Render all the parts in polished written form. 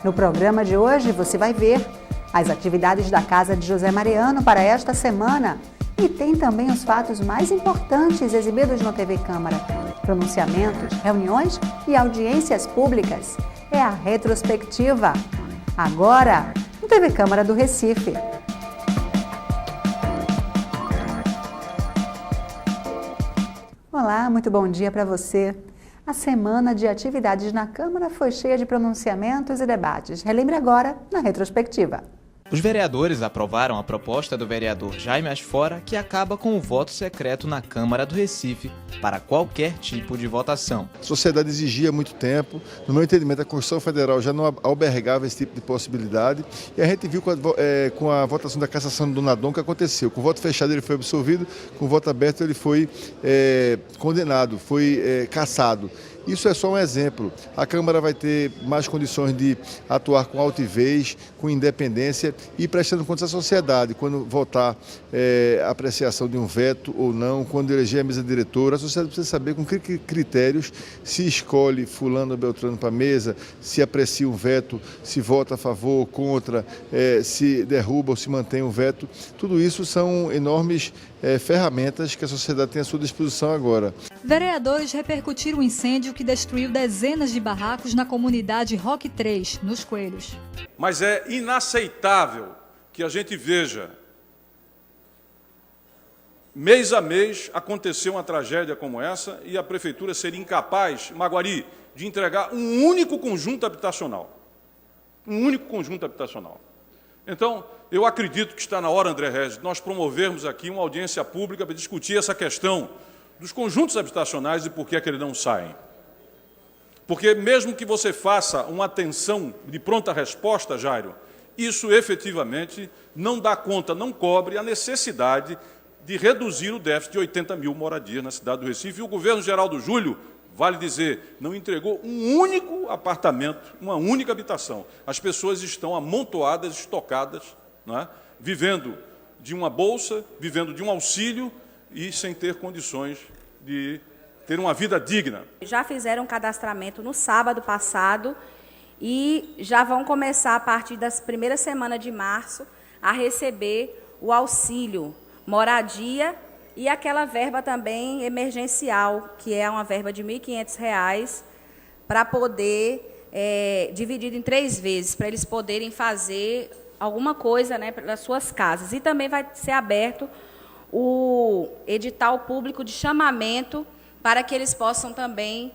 No programa de hoje você vai ver as atividades da Casa de José Mariano para esta semana e tem também os fatos mais importantes exibidos no TV Câmara, pronunciamentos, reuniões e audiências públicas. É a retrospectiva. Agora, no TV Câmara do Recife. Olá, muito bom dia para você. A semana de atividades na Câmara foi cheia de pronunciamentos e debates. Relembre agora na retrospectiva. Os vereadores aprovaram a proposta do vereador Jaime Asfora, que acaba com o voto secreto na Câmara do Recife para qualquer tipo de votação. A sociedade exigia há muito tempo. No meu entendimento, a Constituição Federal já não albergava esse tipo de possibilidade. E a gente viu com a votação da cassação do Nadon que aconteceu. Com o voto fechado ele foi absolvido, com o voto aberto ele foi condenado, foi cassado. Isso é só um exemplo. A Câmara vai ter mais condições de atuar com altivez, com independência e prestando contas à sociedade. Quando votar a apreciação de um veto ou não, quando eleger a mesa diretora, a sociedade precisa saber com que critérios se escolhe fulano ou beltrano para a mesa, se aprecia um veto, se vota a favor ou contra, se derruba ou se mantém um veto. Tudo isso são enormes ferramentas que a sociedade tem à sua disposição agora. Vereadores repercutiram o incêndio que destruiu dezenas de barracos na comunidade Roque 3, nos Coelhos. Mas é inaceitável que a gente veja, mês a mês, acontecer uma tragédia como essa e a Prefeitura ser incapaz, Maguari, de entregar um único conjunto habitacional. Um único conjunto habitacional. Então, eu acredito que está na hora, André Regis, nós promovermos aqui uma audiência pública para discutir essa questão dos conjuntos habitacionais e por que é que eles não saem. Porque mesmo que você faça uma atenção de pronta resposta, Jairo, isso efetivamente não dá conta, não cobre a necessidade de reduzir o déficit de 80 mil moradias na cidade do Recife. E o governo Geraldo Júlio, vale dizer, não entregou um único apartamento, uma única habitação. As pessoas estão amontoadas, estocadas, não é? Vivendo de uma bolsa, vivendo de um auxílio e sem ter condições de ter uma vida digna. Já fizeram um cadastramento no sábado passado e já vão começar, a partir das primeiras semanas de março, a receber o auxílio moradia e aquela verba também emergencial, que é uma verba de R$ 1.500, para poder, dividido em 3 vezes, para eles poderem fazer alguma coisa, né, nas suas casas. E também vai ser aberto o edital público de chamamento para que eles possam também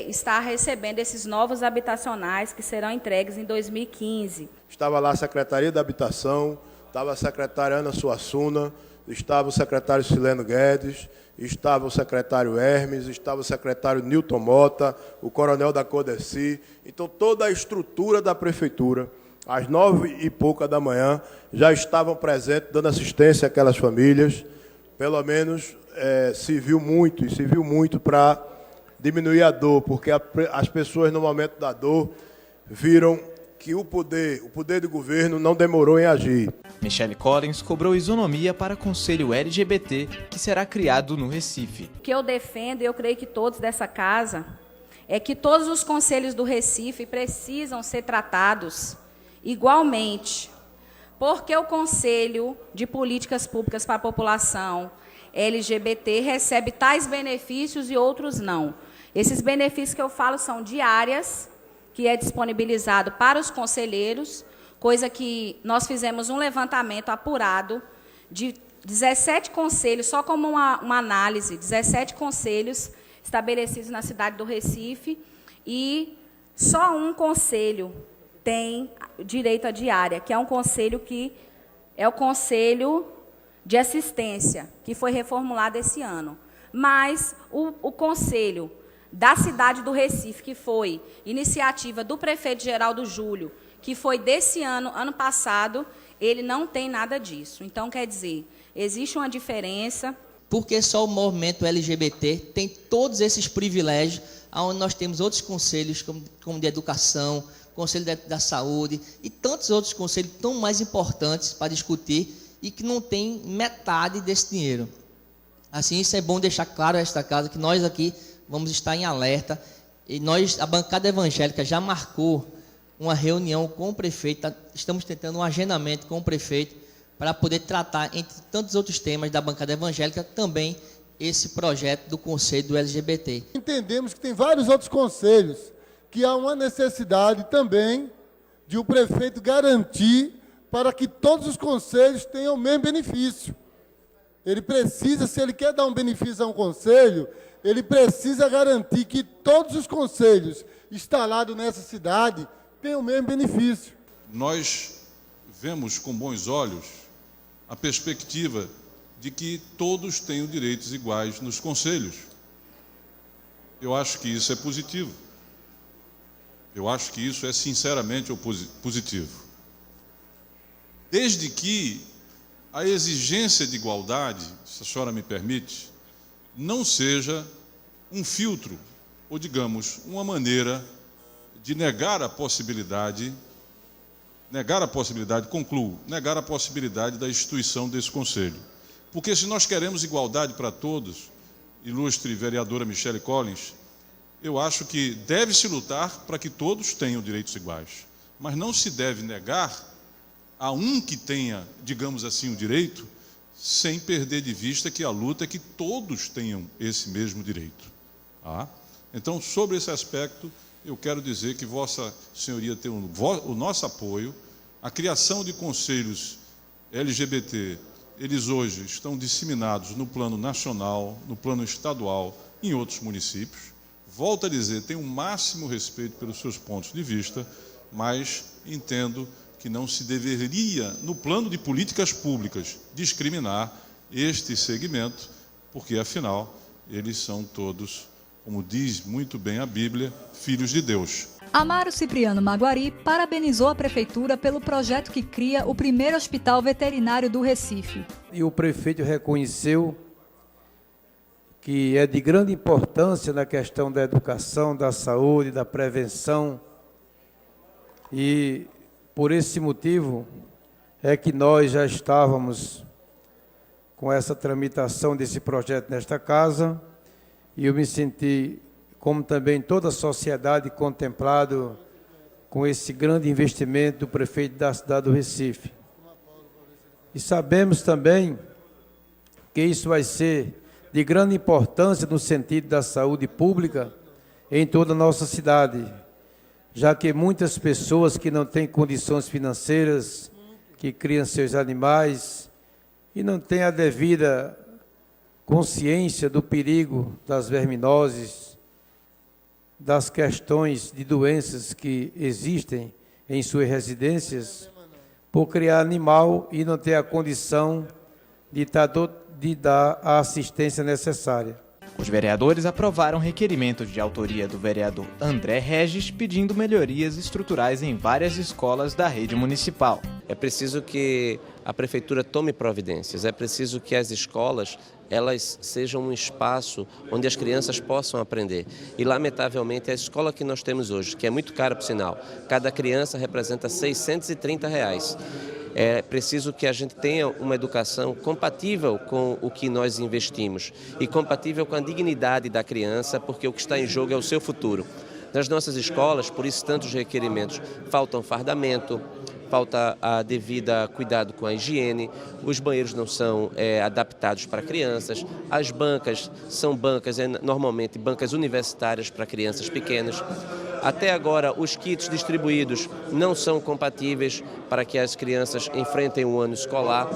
estar recebendo esses novos habitacionais que serão entregues em 2015. Estava lá a Secretaria da Habitação, estava a secretária Ana Suassuna, estava o secretário Sileno Guedes, estava o secretário Hermes, estava o secretário Nilton Mota, o coronel da Codeci. Então, toda a estrutura da Prefeitura, às 9 e pouca da manhã, já estavam presentes, dando assistência àquelas famílias. Pelo menos se viu muito para diminuir a dor, porque as pessoas, no momento da dor, viram que o poder do governo não demorou em agir. Michele Collins cobrou isonomia para o Conselho LGBT, que será criado no Recife. O que eu defendo, e eu creio que todos dessa casa, é que todos os conselhos do Recife precisam ser tratados igualmente, porque o Conselho de Políticas Públicas para a População LGBT recebe tais benefícios e outros não. Esses benefícios que eu falo são diárias, que é disponibilizado para os conselheiros, coisa que nós fizemos um levantamento apurado de 17 conselhos, só como uma análise, 17 conselhos estabelecidos na cidade do Recife, e só um conselho tem direito à diária, que é um conselho que é o Conselho de Assistência, que foi reformulado esse ano. Mas o conselho da cidade do Recife, que foi iniciativa do prefeito Geraldo Júlio, que foi desse ano passado, ele não tem nada disso. Então, quer dizer, existe uma diferença. Porque só o movimento LGBT tem todos esses privilégios, onde nós temos outros conselhos, como de educação, Conselho da Saúde, e tantos outros conselhos tão mais importantes para discutir e que não tem metade desse dinheiro. Assim, isso é bom deixar claro a esta casa, que nós aqui vamos estar em alerta, e a bancada evangélica já marcou uma reunião com o prefeito, estamos tentando um agendamento com o prefeito para poder tratar, entre tantos outros temas da bancada evangélica, também esse projeto do Conselho do LGBT. Entendemos que tem vários outros conselhos, que há uma necessidade também de o prefeito garantir para que todos os conselhos tenham o mesmo benefício. Ele precisa, se ele quer dar um benefício a um conselho, ele precisa garantir que todos os conselhos instalados nessa cidade tenham o mesmo benefício. Nós vemos com bons olhos a perspectiva de que todos tenham direitos iguais nos conselhos. Eu acho que isso é positivo. Eu acho que isso é sinceramente positivo. Desde que a exigência de igualdade, se a senhora me permite, não seja um filtro, ou digamos, uma maneira de negar a possibilidade da instituição desse conselho. Porque se nós queremos igualdade para todos, ilustre vereadora Michele Collins, eu acho que deve-se lutar para que todos tenham direitos iguais, mas não se deve negar a um que tenha, digamos assim, o direito, sem perder de vista que a luta é que todos tenham esse mesmo direito. Tá? Então, sobre esse aspecto, eu quero dizer que Vossa Senhoria tem o nosso apoio. A criação de conselhos LGBT, eles hoje estão disseminados no plano nacional, no plano estadual, em outros municípios. Volto a dizer, tenho o máximo respeito pelos seus pontos de vista, mas entendo que não se deveria, no plano de políticas públicas, discriminar este segmento, porque, afinal, eles são todos, como diz muito bem a Bíblia, filhos de Deus. Amaro Cipriano Maguari parabenizou a Prefeitura pelo projeto que cria o primeiro hospital veterinário do Recife. E o prefeito reconheceu que é de grande importância na questão da educação, da saúde, da prevenção, e por esse motivo é que nós já estávamos com essa tramitação desse projeto nesta casa, e eu me senti, como também toda a sociedade, contemplado com esse grande investimento do prefeito da cidade do Recife. E sabemos também que isso vai ser de grande importância no sentido da saúde pública em toda a nossa cidade, já que muitas pessoas que não têm condições financeiras, que criam seus animais e não têm a devida consciência do perigo das verminoses, das questões de doenças que existem em suas residências, por criar animal e não ter a condição de dar a assistência necessária. Os vereadores aprovaram requerimento de autoria do vereador André Regis pedindo melhorias estruturais em várias escolas da rede municipal. É preciso que a prefeitura tome providências, é preciso que as escolas elas sejam um espaço onde as crianças possam aprender. E, lamentavelmente, a escola que nós temos hoje, que é muito cara, por sinal, cada criança representa R$ 630. É preciso que a gente tenha uma educação compatível com o que nós investimos e compatível com a dignidade da criança, porque o que está em jogo é o seu futuro. Nas nossas escolas, por isso tantos requerimentos, faltam fardamento, falta a devida cuidado com a higiene, os banheiros não são adaptados para crianças, as bancas são normalmente bancas universitárias para crianças pequenas. Até agora, os kits distribuídos não são compatíveis para que as crianças enfrentem o ano escolar.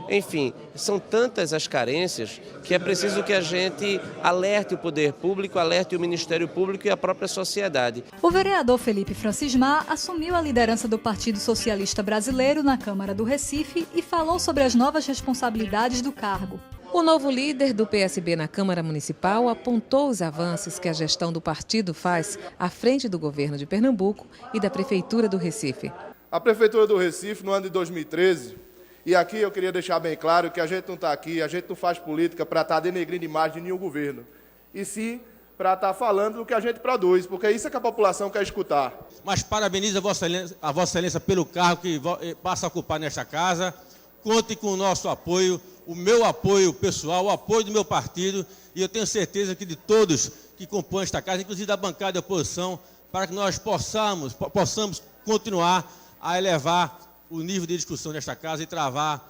Enfim, são tantas as carências que é preciso que a gente alerte o poder público, alerte o Ministério Público e a própria sociedade. O vereador Felipe Francismar assumiu a liderança do Partido Socialista Brasileiro na Câmara do Recife e falou sobre as novas responsabilidades do cargo. O novo líder do PSB na Câmara Municipal apontou os avanços que a gestão do partido faz à frente do governo de Pernambuco e da Prefeitura do Recife. A Prefeitura do Recife, no ano de 2013, e aqui eu queria deixar bem claro que a gente não está aqui, a gente não faz política para estar denegrindo a imagem de nenhum governo, e sim para estar falando do que a gente produz, porque isso é que a população quer escutar. Mas parabenizo a Vossa Excelência pelo cargo que passa a ocupar nesta casa. Conte com o nosso apoio, o meu apoio pessoal, o apoio do meu partido, e eu tenho certeza que de todos que compõem esta casa, inclusive da bancada da oposição, para que nós possamos continuar a elevar o nível de discussão desta casa e travar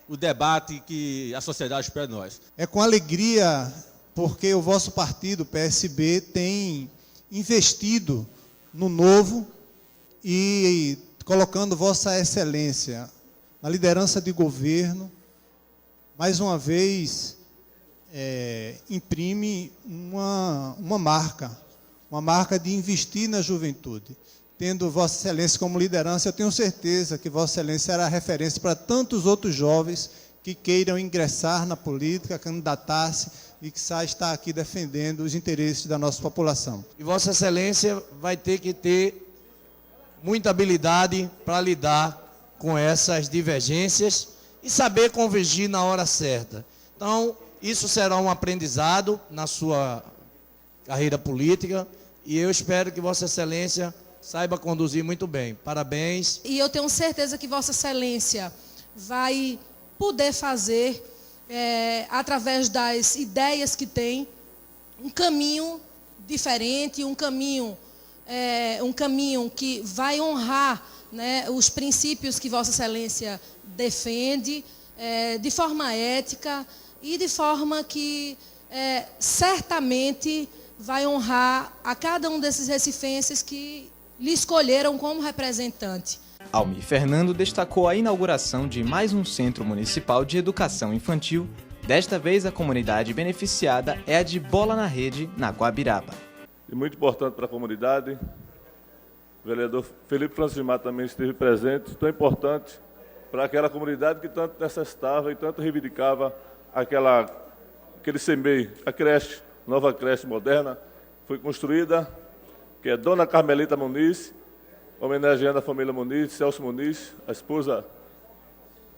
o debate que a sociedade espera de nós. É com alegria, porque o vosso partido, PSB, tem investido no novo e colocando Vossa Excelência na liderança de governo, mais uma vez imprime uma marca de investir na juventude. Tendo Vossa Excelência como liderança, eu tenho certeza que Vossa Excelência será referência para tantos outros jovens que queiram ingressar na política, candidatar-se e que está aqui defendendo os interesses da nossa população. E Vossa Excelência vai ter que ter muita habilidade para lidar com essas divergências e saber convergir na hora certa. Então, isso será um aprendizado na sua carreira política e eu espero que Vossa Excelência saiba conduzir muito bem. Parabéns. E eu tenho certeza que Vossa Excelência vai poder fazer, através das ideias que tem, um caminho diferente, um caminho que vai honrar, né, os princípios que Vossa Excelência defende, de forma ética e de forma que certamente vai honrar a cada um desses recifenses que lhe escolheram como representante. Almir Fernando destacou a inauguração de mais um Centro Municipal de Educação Infantil. Desta vez, a comunidade beneficiada é a de Bola na Rede, na Guabiraba. E muito importante para a comunidade, o vereador Felipe Francismar também esteve presente, tão importante para aquela comunidade que tanto necessitava e tanto reivindicava aquele CEMEI, a creche, nova creche moderna, foi construída, que é Dona Carmelita Muniz, homenageando a família Muniz, Celso Muniz, a esposa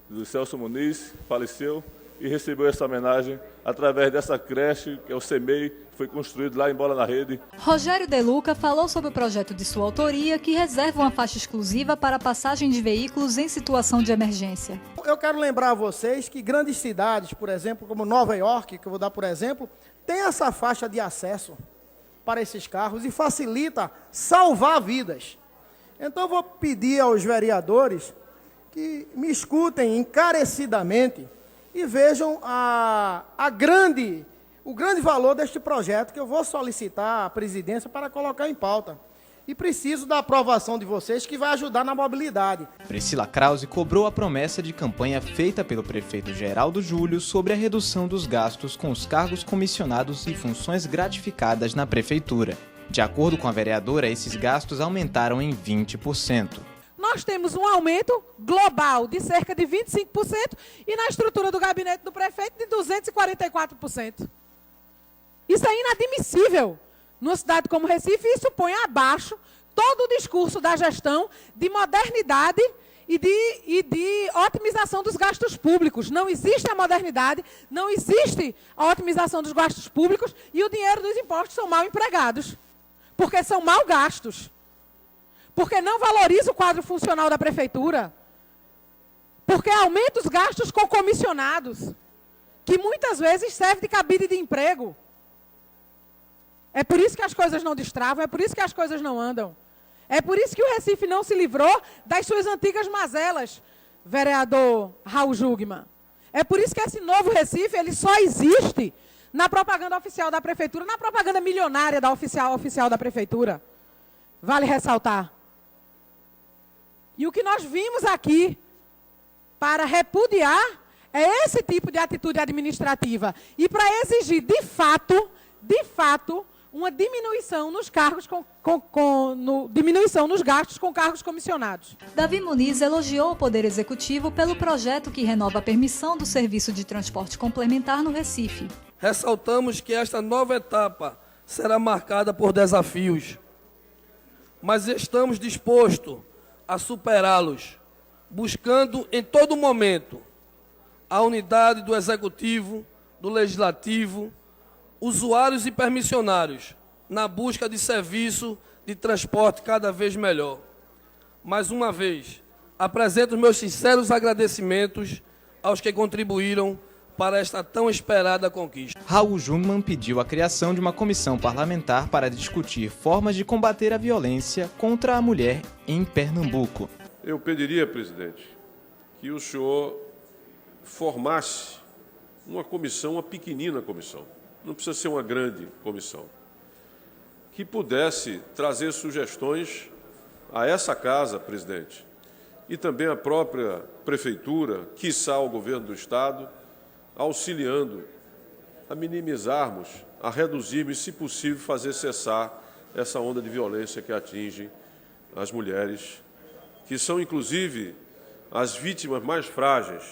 do Celso Muniz, faleceu e recebeu essa homenagem através dessa creche, que é o CEMEI, que foi construído lá em Bola na Rede. Rogério De Luca falou sobre o projeto de sua autoria, que reserva uma faixa exclusiva para a passagem de veículos em situação de emergência. Eu quero lembrar a vocês que grandes cidades, por exemplo, como Nova York, que eu vou dar por exemplo, tem essa faixa de acesso para esses carros e facilita salvar vidas. Então, eu vou pedir aos vereadores que me escutem encarecidamente e vejam o grande valor deste projeto que eu vou solicitar à presidência para colocar em pauta. E preciso da aprovação de vocês, que vai ajudar na mobilidade. Priscila Krause cobrou a promessa de campanha feita pelo prefeito Geraldo Júlio sobre a redução dos gastos com os cargos comissionados e funções gratificadas na prefeitura. De acordo com a vereadora, esses gastos aumentaram em 20%. Nós temos um aumento global de cerca de 25% e na estrutura do gabinete do prefeito de 244%. Isso é inadmissível numa cidade como Recife, e isso põe abaixo todo o discurso da gestão de modernidade e de otimização dos gastos públicos. Não existe a modernidade, não existe a otimização dos gastos públicos e o dinheiro dos impostos são mal empregados, porque são mal gastos, porque não valoriza o quadro funcional da prefeitura, porque aumenta os gastos com comissionados, que muitas vezes serve de cabide de emprego. É por isso que as coisas não destravam, é por isso que as coisas não andam. É por isso que o Recife não se livrou das suas antigas mazelas, vereador Raul Jugman. É por isso que esse novo Recife ele só existe na propaganda oficial da prefeitura, na propaganda milionária da oficial da prefeitura. Vale ressaltar. E o que nós vimos aqui para repudiar é esse tipo de atitude administrativa e para exigir, de fato, uma diminuição nos cargos diminuição nos gastos com cargos comissionados. Davi Muniz elogiou o Poder Executivo pelo projeto que renova a permissão do serviço de transporte complementar no Recife. Ressaltamos que esta nova etapa será marcada por desafios, mas estamos dispostos a superá-los, buscando em todo momento a unidade do Executivo, do Legislativo, usuários e permissionários, na busca de serviço de transporte cada vez melhor. Mais uma vez, apresento os meus sinceros agradecimentos aos que contribuíram para esta tão esperada conquista. Raul Jungmann pediu a criação de uma comissão parlamentar para discutir formas de combater a violência contra a mulher em Pernambuco. Eu pediria, presidente, que o senhor formasse uma comissão, uma pequenina comissão, não precisa ser uma grande comissão, que pudesse trazer sugestões a essa casa, presidente, e também a própria prefeitura, quiçá o governo do Estado, auxiliando a minimizarmos, a reduzirmos e, se possível, fazer cessar essa onda de violência que atinge as mulheres, que são, inclusive, as vítimas mais frágeis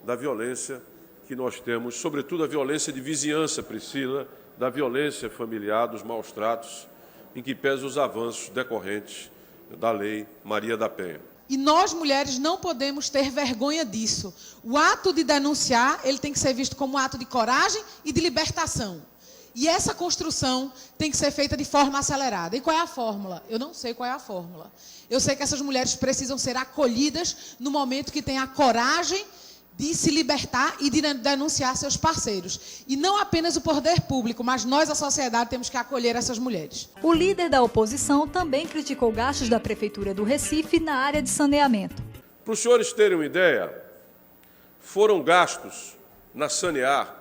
da violência que nós temos, sobretudo a violência de vizinhança, Priscila, da violência familiar, dos maus-tratos, em que pesa os avanços decorrentes da Lei Maria da Penha. E nós, mulheres, não podemos ter vergonha disso. O ato de denunciar, ele tem que ser visto como um ato de coragem e de libertação. E essa construção tem que ser feita de forma acelerada. E qual é a fórmula? Eu não sei qual é a fórmula. Eu sei que essas mulheres precisam ser acolhidas no momento que têm a coragem de se libertar e de denunciar seus parceiros. E não apenas o poder público, mas nós, a sociedade, temos que acolher essas mulheres. O líder da oposição também criticou gastos da Prefeitura do Recife na área de saneamento. Para os senhores terem uma ideia, foram gastos na Sanear,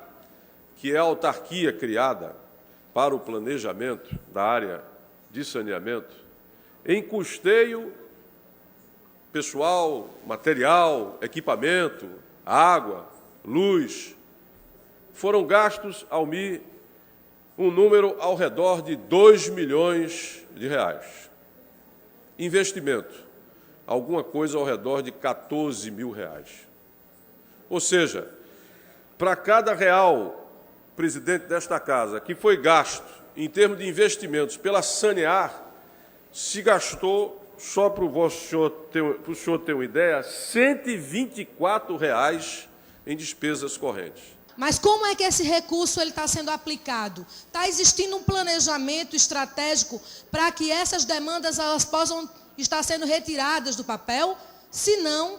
que é a autarquia criada para o planejamento da área de saneamento, em custeio pessoal, material, equipamento, água, luz, foram gastos, Almir, um número ao redor de 2 milhões de reais. Investimento, alguma coisa ao redor de 14 mil reais. Ou seja, para cada real, presidente desta casa, que foi gasto em termos de investimentos pela Sanear, se gastou, só para o senhor ter uma ideia, R$ 124 em despesas correntes. Mas como é que esse recurso está sendo aplicado? Está existindo um planejamento estratégico para que essas demandas elas possam estar sendo retiradas do papel? Se não,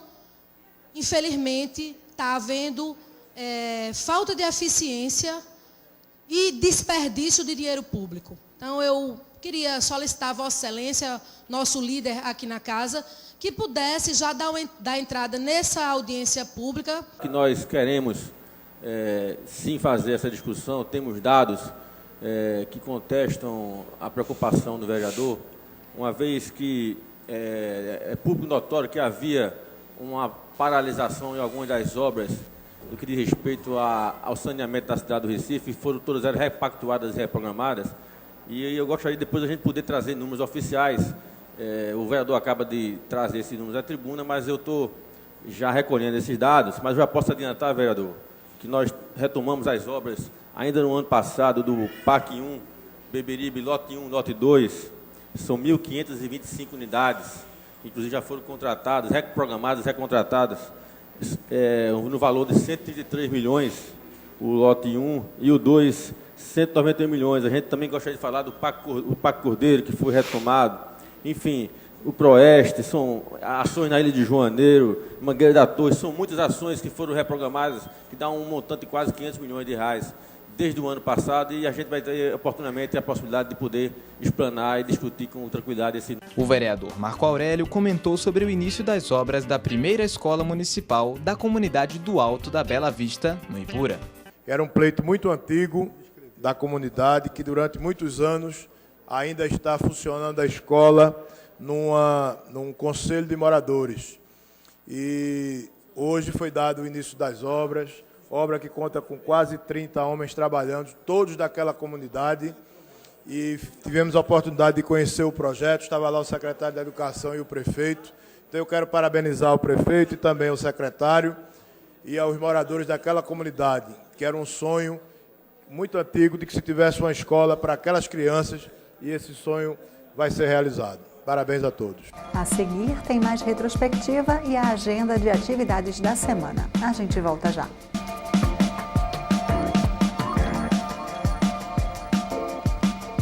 infelizmente, está havendo falta de eficiência e desperdício de dinheiro público. Então, eu queria solicitar a Vossa Excelência, nosso líder aqui na casa, que pudesse já dar entrada nessa audiência pública. Que nós queremos, sim, fazer essa discussão. Temos dados que contestam a preocupação do vereador, uma vez que é público notório que havia uma paralisação em algumas das obras do que diz respeito ao saneamento da cidade do Recife, foram todas elas repactuadas e reprogramadas. E eu gostaria depois a gente poder trazer números oficiais. O vereador acaba de trazer esses números à tribuna, mas eu estou já recolhendo esses dados. Mas eu já posso adiantar, vereador, que nós retomamos as obras ainda no ano passado do PAC 1, Beberibe, lote 1, lote 2. São 1.525 unidades, inclusive já foram contratadas, reprogramadas, recontratadas, no valor de 133 milhões, o lote 1, e o 2, 191 milhões. A gente também gostaria de falar do PAC Cordeiro, que foi retomado. Enfim, o Proeste, são ações na Ilha de Joaneiro, Mangueira da Torre, são muitas ações que foram reprogramadas, que dão um montante de quase 500 milhões de reais desde o ano passado, e a gente vai ter oportunamente a possibilidade de poder explanar e discutir com tranquilidade esse. O vereador Marco Aurélio comentou sobre o início das obras da primeira escola municipal da comunidade do Alto da Bela Vista, no Ibura. Era um pleito muito antigo da comunidade, que durante muitos anos ainda está funcionando a escola num conselho de moradores. E hoje foi dado o início das obras, obra que conta com quase 30 homens trabalhando, todos daquela comunidade, e tivemos a oportunidade de conhecer o projeto. Estava lá o secretário da Educação e o prefeito. Então eu quero parabenizar o prefeito e também o secretário e aos moradores daquela comunidade, que era um sonho muito antigo de que se tivesse uma escola para aquelas crianças, e esse sonho vai ser realizado. Parabéns a todos. A seguir tem mais retrospectiva e a agenda de atividades da semana. A gente volta já.